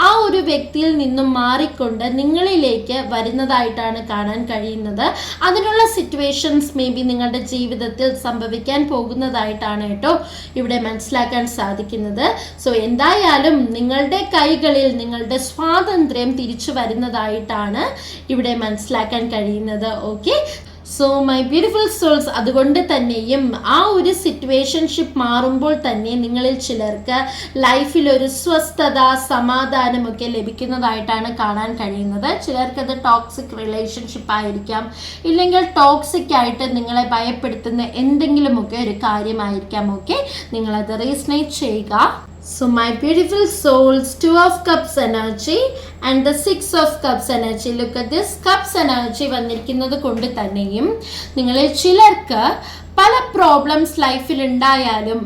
ആ ഒരു വ്യക്തിയിൽ നിന്നും മാറിക്കൊണ്ട് നിങ്ങളിലേക്ക് വരുന്നതായിട്ടാണ് കാണാൻ കഴിയുന്നത്. അതിനുള്ള സിറ്റുവേഷൻസ് മേ ബി നിങ്ങളുടെ ജീവിതത്തിൽ സംഭവിക്കാൻ പോകുന്നതായിട്ടാണ് കേട്ടോ ഇവിടെ മനസ്സിലാക്കാൻ സാധിക്കുന്നത്. സോ എന്തായാലും നിങ്ങളുടെ കൈകളിൽ നിങ്ങളുടെ സ്വാതന്ത്ര്യം തിരിച്ചു വരുന്നതായിട്ടാണ് ഇവിടെ മനസ്സിലാക്കാൻ കഴിയുന്നത്. Okay, so my beautiful souls, അതുകൊണ്ട് തന്നെയും ആ ഒരു സിറ്റുവേഷൻഷിപ്പ് മാറുമ്പോൾ തന്നെ നിങ്ങളിൽ ചിലർക്ക് ലൈഫിൽ ഒരു സ്വസ്ഥത സമാധാനമൊക്കെ ലഭിക്കുന്നതായിട്ടാണ് കാണാൻ കഴിയുന്നത്. ചിലർക്കത് ടോക്സിക് റിലേഷൻഷിപ്പ് ആയിരിക്കാം, ഇല്ലെങ്കിൽ ടോക്സിക് ആയിട്ട് നിങ്ങളെ ഭയപ്പെടുത്തുന്ന എന്തെങ്കിലുമൊക്കെ ഒരു കാര്യമായിരിക്കാം. ഓക്കെ, നിങ്ങളത് റീസണേറ്റ് ചെയ്യുക. So my beautiful souls, 2 of Cups energy and the 6 of Cups energy. Look at this Cups energy വന്നിരിക്കുന്നത് കൊണ്ട് തന്നെയും നിങ്ങളിൽ ചിലർക്ക് പല പ്രോബ്ലംസ് ലൈഫിൽ ഉണ്ടായാലും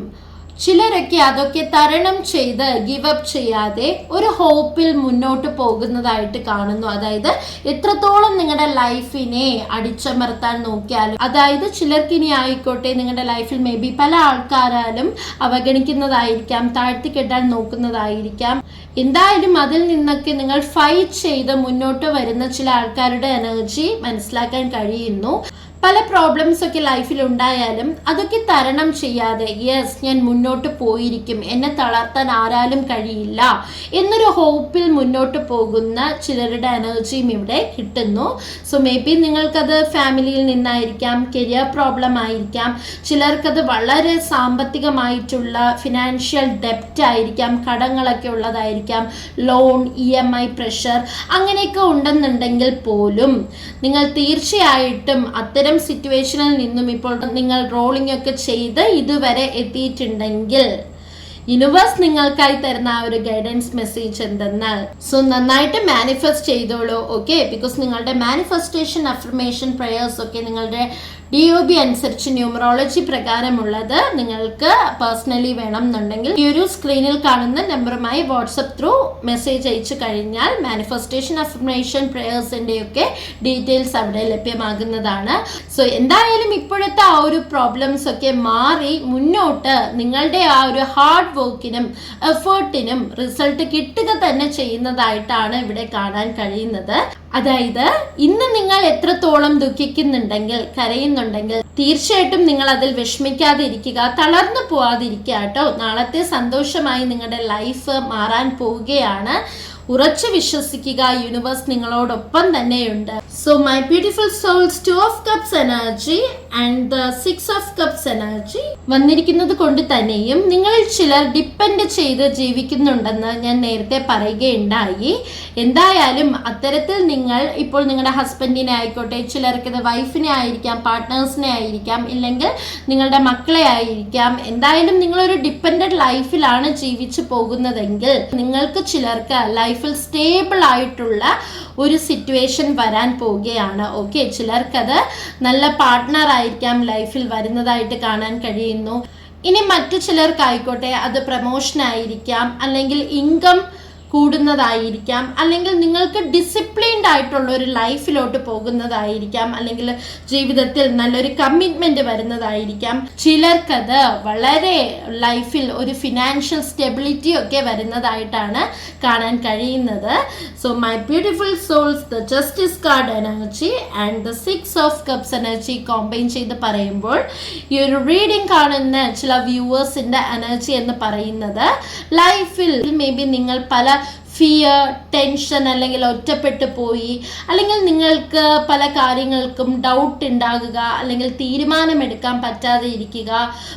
ചിലരൊക്കെ അതൊക്കെ തരണം ചെയ്ത് ഗിവ് അപ്പ് ചെയ്യാതെ ഒരു ഹോപ്പിൽ മുന്നോട്ട് പോകുന്നതായിട്ട് കാണുന്നു. അതായത് എത്രത്തോളം നിങ്ങളുടെ ലൈഫിനെ അടിച്ചമർത്താൻ നോക്കിയാലും, അതായത് ചിലർക്കിനി ആയിക്കോട്ടെ നിങ്ങളുടെ ലൈഫിൽ മേ ബി പല ആൾക്കാരാലും അവഗണിക്കുന്നതായിരിക്കാം, താഴ്ത്തിക്കെട്ടാൻ നോക്കുന്നതായിരിക്കാം. എന്തായാലും അതിൽ നിന്നൊക്കെ നിങ്ങൾ ഫൈറ്റ് ചെയ്ത് മുന്നോട്ട് വരുന്ന ചില ആൾക്കാരുടെ എനർജി മനസ്സിലാക്കാൻ കഴിയുന്നു. പല പ്രോബ്ലംസ് ഒക്കെ ലൈഫിൽ ഉണ്ടായാലും അതൊക്കെ തരണം ചെയ്യാതെ യെസ് ഞാൻ മുന്നോട്ട് പോയിരിക്കും, എന്നെ തളർത്താൻ ആരാലും കഴിയില്ല എന്നൊരു ഹോപ്പിൽ മുന്നോട്ട് പോകുന്ന ചിലരുടെ എനർജിയും ഇവിടെ കിട്ടുന്നു. സോ മേ ബി നിങ്ങൾക്കത് ഫാമിലിയിൽ നിന്നായിരിക്കാം, കരിയർ പ്രോബ്ലം ആയിരിക്കാം, ചിലർക്കത് വളരെ സാമ്പത്തികമായിട്ടുള്ള ഫിനാൻഷ്യൽ ഡെപ്റ്റ് ആയിരിക്കാം, കടങ്ങളൊക്കെ ഉള്ളതായിരിക്കാം, ലോൺ EMI പ്രഷർ അങ്ങനെയൊക്കെ ഉണ്ടെന്നുണ്ടെങ്കിൽ പോലും നിങ്ങൾ തീർച്ചയായിട്ടും അത്തരം സിറ്റുവേഷനിൽ നിന്നും ഇപ്പോൾ നിങ്ങൾ റോളിംഗ് ഒക്കെ ചെയ്ത് ഇതുവരെ എത്തിയിട്ടുണ്ടെങ്കിൽ യൂണിവേഴ്സ് നിങ്ങൾക്കായി തരുന്ന ആ ഒരു ഗൈഡൻസ് മെസ്സേജ് എന്തെന്നാൽ സോ നന്നായിട്ട് മാനിഫെസ്റ്റ് ചെയ്തോളൂ. ഓക്കെ, ബിക്കോസ് നിങ്ങളുടെ മാനിഫെസ്റ്റേഷൻ അഫർമേഷൻ പ്രേയേഴ്സ് ഒക്കെ നിങ്ങളുടെ DOB അനുസരിച്ച് ന്യൂമറോളജി പ്രകാരമുള്ളത് നിങ്ങൾക്ക് പേഴ്സണലി വേണം എന്നുണ്ടെങ്കിൽ ഈ ഒരു സ്ക്രീനിൽ കാണുന്ന നമ്പറുമായി വാട്സപ്പ് ത്രൂ മെസ്സേജ് അയച്ചു കഴിഞ്ഞാൽ മാനിഫെസ്റ്റേഷൻ, അഫർമേഷൻ, പ്രേയേഴ്സിൻ്റെ ഒക്കെ ഡീറ്റെയിൽസ് അവിടെ ലഭ്യമാകുന്നതാണ്. സോ എന്തായാലും ഇപ്പോഴത്തെ ആ ഒരു പ്രോബ്ലംസ് ഒക്കെ മാറി മുന്നോട്ട് നിങ്ങളുടെ ആ ഒരു ഹാർഡ് വർക്കിനും എഫേർട്ടിനും റിസൾട്ട് കിട്ടുക തന്നെ ചെയ്യുന്നതായിട്ടാണ് ഇവിടെ കാണാൻ കഴിയുന്നത്. അതായത് ഇന്ന് നിങ്ങൾ എത്രത്തോളം ദുഃഖിക്കുന്നുണ്ടെങ്കിൽ, കരയുന്നുണ്ടെങ്കിൽ തീർച്ചയായിട്ടും നിങ്ങൾ അതിൽ വിഷമിക്കാതെ ഇരിക്കുക, തളർന്നു പോവാതിരിക്കുക കേട്ടോ. നാളത്തെ സന്തോഷമായി നിങ്ങളുടെ ലൈഫ് മാറാൻ പോവുകയാണ്. ഉറച്ചു വിശ്വസിക്കുക, യൂണിവേഴ്സ് നിങ്ങളോടൊപ്പം തന്നെയുണ്ട്. So my beautiful souls, 2 of Cups energy and the 6 of Cups energy വന്നിരിക്കുന്നത് കൊണ്ട് തന്നെയും നിങ്ങളിൽ ചിലർ ഡിപ്പെൻഡ് ചെയ്ത് ജീവിക്കുന്നുണ്ടെന്ന് ഞാൻ നേരത്തെ പറയുകയുണ്ടായി. എന്തായാലും അത്തരത്തിൽ നിങ്ങൾ ഇപ്പോൾ നിങ്ങളുടെ ഹസ്ബൻഡിനെ ആയിക്കോട്ടെ, ചിലർക്ക് ഇത് വൈഫിനെ ആയിരിക്കാം, പാർട്ട്നേഴ്സിനെ ആയിരിക്കാം, ഇല്ലെങ്കിൽ നിങ്ങളുടെ മക്കളെ ആയിരിക്കാം. എന്തായാലും നിങ്ങളൊരു ഡിപ്പെൻഡന്റ് ലൈഫിലാണ് ജീവിച്ചു പോകുന്നതെങ്കിൽ നിങ്ങൾക്ക് ചിലർക്ക് ലൈഫിൽ സ്റ്റേബിൾ ആയിട്ടുള്ള ഒരു സിറ്റുവേഷൻ വരാൻ പോവുകയാണ്. ഓക്കെ, ചിലർക്കത് നല്ല പാർട്ട്ണർ ആയിരിക്കാം ലൈഫിൽ വരുന്നതായിട്ട് കാണാൻ കഴിയുന്നു. ഇനി മറ്റു ചിലർക്കായിക്കോട്ടെ അത് പ്രമോഷൻ ആയിരിക്കാം, അല്ലെങ്കിൽ ഇൻകം കൂടുന്നതായിരിക്കാം, അല്ലെങ്കിൽ നിങ്ങൾക്ക് ഡിസിപ്ലിൻഡ് ആയിട്ടുള്ള ഒരു ലൈഫിലോട്ട് പോകുന്നതായിരിക്കാം, അല്ലെങ്കിൽ ജീവിതത്തിൽ നല്ലൊരു കമ്മിറ്റ്മെന്റ് വരുന്നതായിരിക്കാം. ചിലർക്കത് വളരെ ലൈഫിൽ ഒരു ഫിനാൻഷ്യൽ സ്റ്റെബിലിറ്റി ഒക്കെ വരുന്നതായിട്ടാണ് കാണാൻ കഴിയുന്നത്. So my beautiful souls, the justice card energy and the 6 of Cups energy combine ചെയ്ത് പറയുമ്പോൾ ഈ ഒരു റീഡിംഗ് കാണുന്ന ചില വ്യൂവേഴ്സിന്റെ എനർജി എന്ന് പറയുന്നത് ലൈഫിൽ മേ ബി നിങ്ങൾ പല ഫിയർ, ടെൻഷൻ, അല്ലെങ്കിൽ ഒറ്റപ്പെട്ടു പോയി, അല്ലെങ്കിൽ നിങ്ങൾക്ക് പല കാര്യങ്ങൾക്കും ഡൗട്ട് ഉണ്ടാകുക, അല്ലെങ്കിൽ തീരുമാനമെടുക്കാൻ പറ്റാതെ ഇരിക്കുക,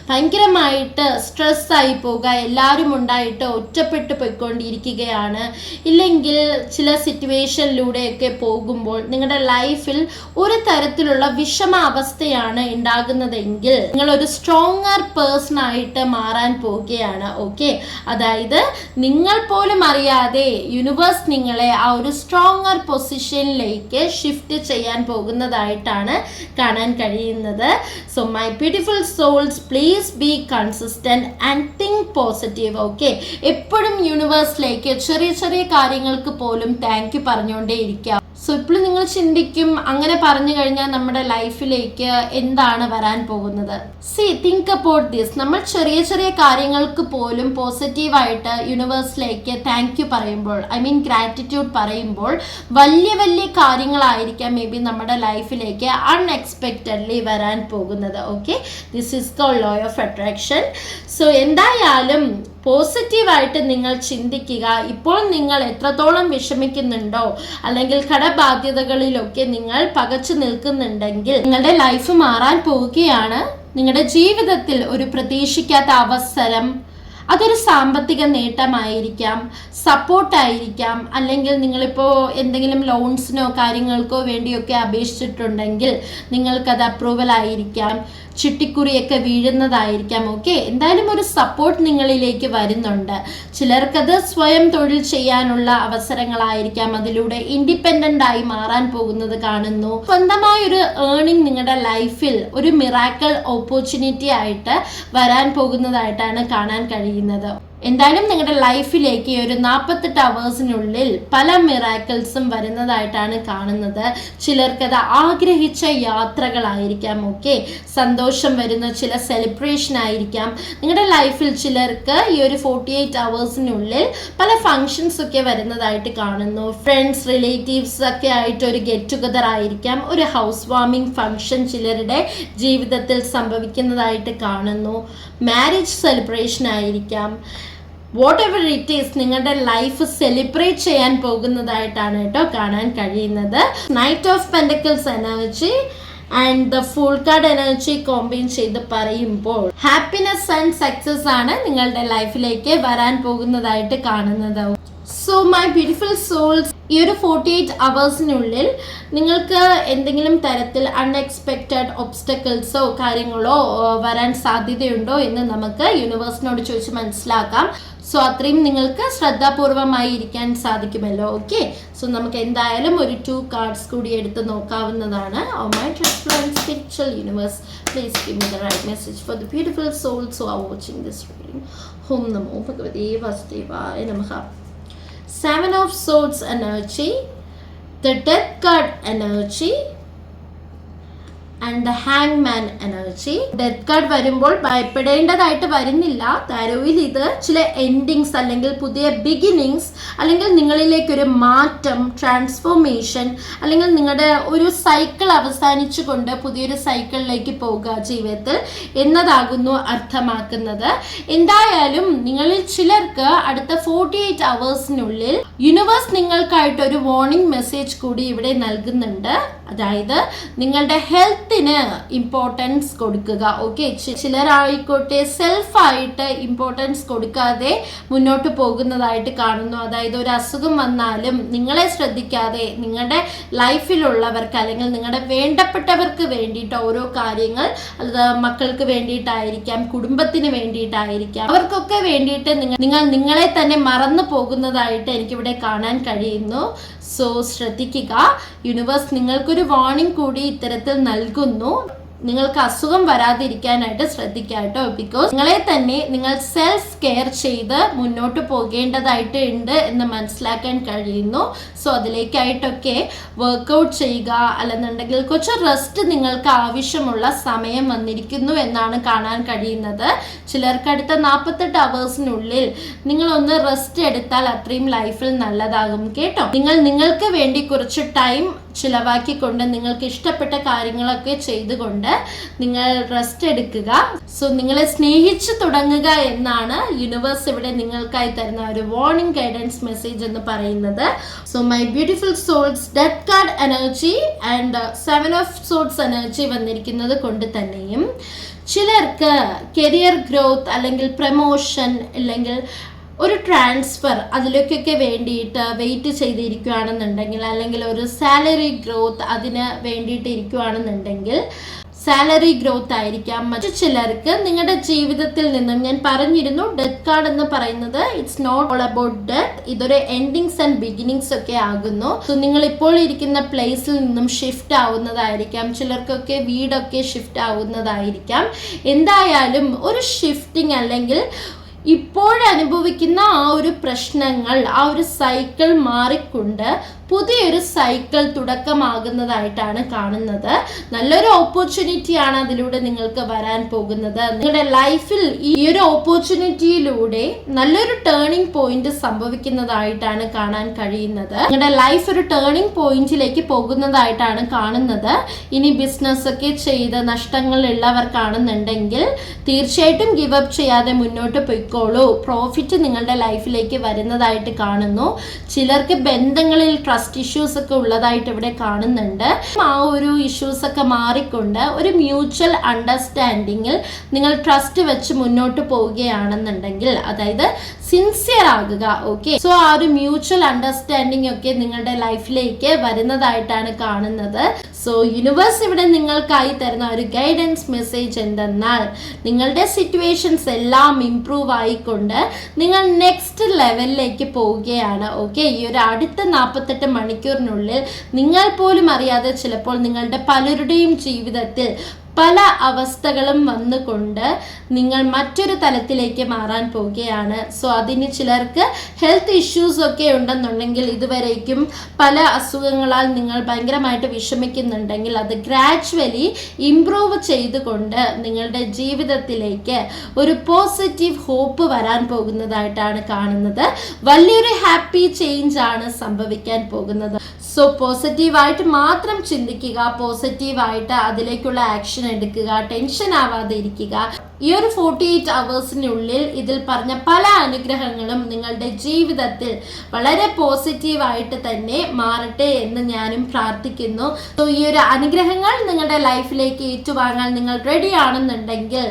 ഭയങ്കരമായിട്ട് സ്ട്രെസ്സായി പോവുക, എല്ലാവരും ഉണ്ടായിട്ട് ഒറ്റപ്പെട്ടു പോയിക്കൊണ്ടിരിക്കുകയാണ്. ഇല്ലെങ്കിൽ ചില സിറ്റുവേഷനിലൂടെയൊക്കെ പോകുമ്പോൾ നിങ്ങളുടെ ലൈഫിൽ ഒരു തരത്തിലുള്ള വിഷമാവസ്ഥയാണ് ഉണ്ടാകുന്നതെങ്കിൽ നിങ്ങളൊരു സ്ട്രോങ്ങർ പേഴ്സൺ ആയിട്ട് മാറാൻ പോവുകയാണ്. ഓക്കെ, അതായത് നിങ്ങൾ പോലും അറിയാതെ യൂണിവേഴ്സ് നിങ്ങളെ ആ ഒരു സ്ട്രോങ്ങർ പൊസിഷനിലേക്ക് ഷിഫ്റ്റ് ചെയ്യാൻ പോകുന്നതായിട്ടാണ് കാണാൻ കഴിയുന്നത്. So my beautiful souls, please be consistent and think positive. Okay, എപ്പോഴും യൂണിവേഴ്സിലേക്ക് ചെറിയ ചെറിയ കാര്യങ്ങൾക്ക് പോലും താങ്ക് യു പറഞ്ഞുകൊണ്ടേ ഇരിക്കുക. സോ ഇപ്പോഴും നിങ്ങൾ ചിന്തിക്കും, അങ്ങനെ പറഞ്ഞു കഴിഞ്ഞാൽ നമ്മുടെ ലൈഫിലേക്ക് എന്താണ് വരാൻ പോകുന്നത്? Think about this. നമ്മൾ ചെറിയ ചെറിയ കാര്യങ്ങൾക്ക് പോലും പോസിറ്റീവായിട്ട് യൂണിവേഴ്സിലേക്ക് താങ്ക് യു പറയുമ്പോൾ, ഐ മീൻ ഗ്രാറ്റിറ്റ്യൂഡ് പറയുമ്പോൾ, വലിയ വലിയ കാര്യങ്ങളായിരിക്കാം മേ ബി നമ്മുടെ ലൈഫിലേക്ക് അൺഎക്സ്പെക്റ്റഡ്ലി വരാൻ പോകുന്നത്. Okay, this is the law of attraction. So എന്തായാലും പോസിറ്റീവായിട്ട് നിങ്ങൾ ചിന്തിക്കുക. ഇപ്പോൾ നിങ്ങൾ എത്രത്തോളം വിഷമിക്കുന്നുണ്ടോ, അല്ലെങ്കിൽ കടബാധ്യതകളിലൊക്കെ നിങ്ങൾ പകച്ചു നിൽക്കുന്നുണ്ടെങ്കിൽ നിങ്ങളുടെ ലൈഫ് മാറാൻ പോവുകയാണ്. നിങ്ങളുടെ ജീവിതത്തിൽ ഒരു പ്രതീക്ഷിക്കാത്ത അവസരം, അതൊരു സാമ്പത്തിക നേട്ടമായിരിക്കാം, സപ്പോർട്ടായിരിക്കാം, അല്ലെങ്കിൽ നിങ്ങളിപ്പോൾ എന്തെങ്കിലും ലോൺസിനോ കാര്യങ്ങൾക്കോ വേണ്ടിയൊക്കെ അപേക്ഷിച്ചിട്ടുണ്ടെങ്കിൽ നിങ്ങൾക്കത് അപ്രൂവൽ ആയിരിക്കാം, ചിട്ടിക്കുറിയൊക്കെ വീഴുന്നതായിരിക്കാം. ഓക്കെ, എന്തായാലും ഒരു സപ്പോർട്ട് നിങ്ങളിലേക്ക് വരുന്നുണ്ട്. ചിലർക്കത് സ്വയം തൊഴിൽ ചെയ്യാനുള്ള അവസരങ്ങളായിരിക്കാം, അതിലൂടെ ഇൻഡിപെൻഡൻ്റ് ആയി മാറാൻ പോകുന്നത് കാണുന്നു. സ്വന്തമായൊരു ഏർണിംഗ് നിങ്ങളുടെ ലൈഫിൽ ഒരു മിറാക്കിൾ ഓപ്പർച്യൂണിറ്റി ആയിട്ട് വരാൻ പോകുന്നതായിട്ടാണ് കാണാൻ കഴിയുന്നത്. എന്തായാലും നിങ്ങളുടെ ലൈഫിലേക്ക് ഒരു 48 അവേഴ്സിനുള്ളിൽ പല മിറാക്കിൾസും വരുന്നതായിട്ടാണ് കാണുന്നത്. ചിലർക്കത് ആഗ്രഹിച്ച യാത്രകളായിരിക്കാം. ഓക്കെ, സന്തോഷം വരുന്ന ചില സെലിബ്രേഷൻ ആയിരിക്കാം നിങ്ങളുടെ ലൈഫിൽ. ചിലർക്ക് ഈ ഒരു 48 അവേഴ്സിനുള്ളിൽ പല ഫങ്ഷൻസ് ഒക്കെ വരുന്നതായിട്ട് കാണുന്നു. ഫ്രണ്ട്സ്, റിലേറ്റീവ്സ് ഒക്കെ ആയിട്ട് ഒരു ഗെറ്റ് ടുഗദർ ആയിരിക്കാം, ഒരു ഹൗസ് വാമിംഗ് ഫങ്ഷൻ ചിലരുടെ ജീവിതത്തിൽ സംഭവിക്കുന്നതായിട്ട് കാണുന്നു. മാരേജ് സെലിബ്രേഷൻ ആയിരിക്കാം. വാട്ട് എവർ ഇറ്റ് ഈസ്, നിങ്ങളുടെ ലൈഫ് സെലിബ്രേറ്റ് ചെയ്യാൻ പോകുന്നതായിട്ടാണ് കേട്ടോ കാണാൻ കഴിയുന്നത്. Knight of pentacles energy and the fool card energy combine ചെയ്ത് പറയുമ്പോൾ ഹാപ്പിനെസ് ആൻഡ് സക്സസ് ആണ് നിങ്ങളുടെ ലൈഫിലേക്ക് വരാൻ പോകുന്നതായിട്ട് കാണുന്നത്. സോ മൈ ബ്യൂട്ടിഫുൾ സോൾസ്, ഈ ഒരു 48 അവേഴ്സിനുള്ളിൽ നിങ്ങൾക്ക് എന്തെങ്കിലും തരത്തിൽ അൺഎക്സ്പെക്റ്റഡ് ഒബ്സ്റ്റക്കിൾസോ കാര്യങ്ങളോ വരാൻ സാധ്യതയുണ്ടോ എന്ന് നമുക്ക് യൂണിവേഴ്സിനോട് ചോദിച്ച് മനസ്സിലാക്കാം. സോ അത്രയും നിങ്ങൾക്ക് ശ്രദ്ധാപൂർവമായി ഇരിക്കാൻ സാധിക്കുമല്ലോ. ഓക്കെ, സോ നമുക്ക് എന്തായാലും ഒരു 2 cards കൂടി എടുത്ത് നോക്കാവുന്നതാണ്. Oh my transparent spiritual universe, please give me the right message for the beautiful souls who are watching this reading. Om Namo Bhagavate Vasudevaya Namaha. 7 of Swords energy, the Death card energy, and the Hangman energy. Death card വരുമ്പോൾ ഭയപ്പെടേണ്ടതായിട്ട് വരുന്നില്ല. താരോയിൽ ഇത് ചില endings അല്ലെങ്കിൽ പുതിയ beginnings അല്ലെങ്കിൽ നിങ്ങളിലേക്കൊരു മാറ്റം, transformation അല്ലെങ്കിൽ നിങ്ങളുടെ ഒരു സൈക്കിൾ അവസാനിച്ചുകൊണ്ട് പുതിയൊരു സൈക്കിളിലേക്ക് പോകുക ജീവിതത്തിൽ എന്നതാകുന്നു അർത്ഥമാക്കുന്നത്. എന്തായാലും നിങ്ങളിൽ ചിലർക്ക് അടുത്ത 48 അവേഴ്സിനുള്ളിൽ യൂണിവേഴ്സ് നിങ്ങൾക്കായിട്ട് ഒരു വാർണിംഗ് മെസ്സേജ് കൂടി ഇവിടെ നൽകുന്നുണ്ട്. അതായത് നിങ്ങളുടെ ഹെൽത്തിന് ഇമ്പോർട്ടൻസ് കൊടുക്കുക. ഓക്കെ, ചിലരായിക്കോട്ടെ സെൽഫായിട്ട് ഇമ്പോർട്ടൻസ് കൊടുക്കാതെ മുന്നോട്ട് പോകുന്നതായിട്ട് കാണുന്നു. അതായത് ഒരു അസുഖം വന്നാലും നിങ്ങളെ ശ്രദ്ധിക്കാതെ നിങ്ങളുടെ ലൈഫിലുള്ളവർക്ക് അല്ലെങ്കിൽ നിങ്ങളുടെ വേണ്ടപ്പെട്ടവർക്ക് വേണ്ടിയിട്ട് ഓരോ കാര്യങ്ങൾ, അത് മക്കൾക്ക് വേണ്ടിയിട്ടായിരിക്കാം, കുടുംബത്തിന് വേണ്ടിയിട്ടായിരിക്കാം, അവർക്കൊക്കെ വേണ്ടിയിട്ട് നിങ്ങൾ നിങ്ങളെ തന്നെ മറന്നു പോകുന്നതായിട്ട് എനിക്കിവിടെ കാണാൻ കഴിയുന്നു. സോ ശ്രദ്ധിക്കുക, യൂണിവേഴ്സ് നിങ്ങൾക്കൊരു വാർണിംഗ് കൂടി ഇത്തരത്തിൽ നൽകുന്നു. നിങ്ങൾക്ക് അസുഖം വരാതിരിക്കാനായിട്ട് ശ്രദ്ധിക്കുക കേട്ടോ. ബിക്കോസ് നിങ്ങളെ തന്നെ നിങ്ങൾ സെൽഫ് കെയർ ചെയ്ത് മുന്നോട്ട് പോകേണ്ടതായിട്ട് ഉണ്ട് എന്ന് മനസ്സിലാക്കാൻ കഴിയുന്നു. സോ അതിലേക്കായിട്ടൊക്കെ വർക്കൗട്ട് ചെയ്യുക, അല്ലെന്നുണ്ടെങ്കിൽ കുറച്ച് റെസ്റ്റ് നിങ്ങൾക്ക് ആവശ്യമുള്ള സമയം വന്നിരിക്കുന്നു എന്നാണ് കാണാൻ കഴിയുന്നത്. ചിലർക്ക് അടുത്ത 48 അവേഴ്സിനുള്ളിൽ നിങ്ങളൊന്ന് റെസ്റ്റ് എടുത്താൽ അത്രയും ലൈഫിൽ നല്ലതാകും കേട്ടോ. നിങ്ങൾക്ക് വേണ്ടി കുറച്ച് ടൈം ചിലവാക്കിക്കൊണ്ട് നിങ്ങൾക്ക് ഇഷ്ടപ്പെട്ട കാര്യങ്ങളൊക്കെ ചെയ്തുകൊണ്ട് നിങ്ങൾ റെസ്റ്റ് എടുക്കുക. സോ നിങ്ങളെ സ്നേഹിച്ചു തുടങ്ങുക എന്നാണ് യൂണിവേഴ്സ് ഇവിടെ നിങ്ങൾക്കായി തരുന്ന ഒരു വാർണിംഗ് ഗൈഡൻസ് മെസ്സേജ് എന്ന് പറയുന്നത്. So my beautiful souls, death card energy and 7 of swords energy വന്നിരിക്കുന്നത് കൊണ്ട് തന്നെയും ചിലർക്ക് കരിയർ ഗ്രോത്ത് അല്ലെങ്കിൽ പ്രമോഷൻ അല്ലെങ്കിൽ ഒരു ട്രാൻസ്ഫർ അതിലേക്കൊക്കെ വേണ്ടിയിട്ട് വെയിറ്റ് ചെയ്തിരിക്കുകയാണെന്നുണ്ടെങ്കിൽ അല്ലെങ്കിൽ ഒരു സാലറി ഗ്രോത്ത് അതിന് വേണ്ടിയിട്ട് ഇരിക്കുകയാണെന്നുണ്ടെങ്കിൽ സാലറി ഗ്രോത്ത് ആയിരിക്കാം. മറ്റു ചിലർക്ക് നിങ്ങളുടെ ജീവിതത്തിൽ നിന്നും, ഞാൻ പറഞ്ഞിരുന്നു ഡെത്ത് കാർഡ് എന്ന് പറയുന്നത് it's not all about death, ഇതൊരു എൻഡിങ്സ് ആൻഡ് ബിഗിനിങ്സ് ഒക്കെ ആകുന്നു. സോ നിങ്ങൾ ഇപ്പോൾ ഇരിക്കുന്ന പ്ലേസിൽ നിന്നും ഷിഫ്റ്റ് ആവുന്നതായിരിക്കാം, ചിലർക്കൊക്കെ വീടൊക്കെ ഷിഫ്റ്റ് ആവുന്നതായിരിക്കാം. എന്തായാലും ഒരു ഷിഫ്റ്റിംഗ് അല്ലെങ്കിൽ ഇപ്പോഴനുഭവിക്കുന്ന ആ ഒരു പ്രശ്നങ്ങൾ, ആ ഒരു സൈക്കിൾ മാറിക്കൊണ്ട് പുതിയൊരു സൈക്കിൾ തുടക്കമാകുന്നതായിട്ടാണ് കാണുന്നത്. നല്ലൊരു ഓപ്പർച്യൂണിറ്റിയാണ് അതിലൂടെ നിങ്ങൾക്ക് വരാൻ പോകുന്നത്. നിങ്ങളുടെ ലൈഫിൽ ഈ ഒരു ഓപ്പർച്യൂണിറ്റിയിലൂടെ നല്ലൊരു ടേണിംഗ് പോയിന്റ് സംഭവിക്കുന്നതായിട്ടാണ് കാണാൻ കഴിയുന്നത്. നിങ്ങളുടെ ലൈഫ് ഒരു ടേണിംഗ് പോയിന്റിലേക്ക് പോകുന്നതായിട്ടാണ് കാണുന്നത്. ഇനി ബിസിനസ് ഒക്കെ ചെയ്ത് നഷ്ടങ്ങൾ ഉള്ളവർക്കാണെന്നുണ്ടെങ്കിൽ തീർച്ചയായിട്ടും ഗിവ് അപ്പ് ചെയ്യാതെ മുന്നോട്ട് പോയിക്കോളൂ. പ്രോഫിറ്റ് നിങ്ങളുടെ ലൈഫിലേക്ക് വരുന്നതായിട്ട് കാണുന്നു. ചിലർക്ക് ബന്ധങ്ങളിൽ ട്രസ്റ്റ് ഇഷ്യൂസ് ഒക്കെ ഉള്ളതായിട്ട് ഇവിടെ കാണുന്നുണ്ട്. ആ ഒരു ഇഷ്യൂസ് ഒക്കെ മാറിക്കൊണ്ട് ഒരു മ്യൂച്വൽ അണ്ടർസ്റ്റാൻഡിങ്ങിൽ നിങ്ങൾ ട്രസ്റ്റ് വെച്ച് മുന്നോട്ട് പോവുകയാണെന്നുണ്ടെങ്കിൽ, അതായത് സിൻസിയർ ആകുക. ഓക്കെ, സോ ആ ഒരു മ്യൂച്വൽ അണ്ടർസ്റ്റാൻഡിങ് ഒക്കെ നിങ്ങളുടെ ലൈഫിലേക്ക് വരുന്നതായിട്ടാണ് കാണുന്നത്. സോ യൂണിവേഴ്സ് ഇവിടെ നിങ്ങൾക്കായി തരുന്ന ഒരു ഗൈഡൻസ് മെസ്സേജ് എന്തെന്നാൽ, നിങ്ങളുടെ സിറ്റുവേഷൻസ് എല്ലാം ഇംപ്രൂവ് ആയിക്കൊണ്ട് നിങ്ങൾ നെക്സ്റ്റ് ലെവലിലേക്ക് പോവുകയാണ്. ഓക്കെ, ഈ ഒരു അടുത്ത 48 മണിക്കൂറിനുള്ളിൽ നിങ്ങൾ പോലും അറിയാതെ ചിലപ്പോൾ നിങ്ങളുടെ പലരുടെയും ജീവിതത്തിൽ പല അവസ്ഥകളും വന്നുകൊണ്ട് നിങ്ങൾ മറ്റൊരു തലത്തിലേക്ക് മാറാൻ പോവുകയാണ്. സോ അതിന് ചിലർക്ക് ഹെൽത്ത് ഇഷ്യൂസ് ഒക്കെ ഉണ്ടെന്നുണ്ടെങ്കിൽ, ഇതുവരേക്കും പല അസുഖങ്ങളാൽ നിങ്ങൾ ഭയങ്കരമായിട്ട് വിഷമിക്കുന്നുണ്ടെങ്കിൽ അത് ഗ്രാജുവലി ഇംപ്രൂവ് ചെയ്തുകൊണ്ട് നിങ്ങളുടെ ജീവിതത്തിലേക്ക് ഒരു പോസിറ്റീവ് ഹോപ്പ് വരാൻ പോകുന്നതായിട്ടാണ് കാണുന്നത്. വലിയൊരു ഹാപ്പി ചേഞ്ച് ആണ് സംഭവിക്കാൻ പോകുന്നത്. സോ പോസിറ്റീവായിട്ട് മാത്രം ചിന്തിക്കുക, പോസിറ്റീവായിട്ട് അതിലേക്കുള്ള ആക്ഷൻ എടുക്കുക, ടെൻഷൻ ആവാതെ ഇരിക്കുക. ഈ ഒരു 48 അവേഴ്സിനുള്ളിൽ ഇതിൽ പറഞ്ഞ പല അനുഗ്രഹങ്ങളും നിങ്ങളുടെ ജീവിതത്തിൽ വളരെ പോസിറ്റീവായിട്ട് തന്നെ മാറട്ടെ എന്ന് ഞാനും പ്രാർത്ഥിക്കുന്നു. സോ ഈ ഒരു അനുഗ്രഹങ്ങൾ നിങ്ങളുടെ ലൈഫിലേക്ക് ഏറ്റുവാങ്ങാൻ നിങ്ങൾ റെഡി ആണെന്നുണ്ടെങ്കിൽ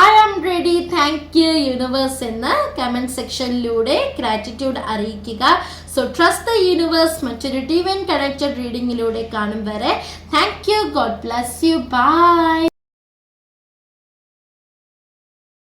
I am ready, thank you universe എന്ന് കമൻറ്റ് സെക്ഷനിലൂടെ ഗ്രാറ്റിറ്റ്യൂഡ് അറിയിക്കുക. So trust the universe. മറ്റൊരു ഡിവൈൻ കണക്റ്റഡ് റീഡിങ്ങിലൂടെ കാണും വരെ thank you. God bless you. By.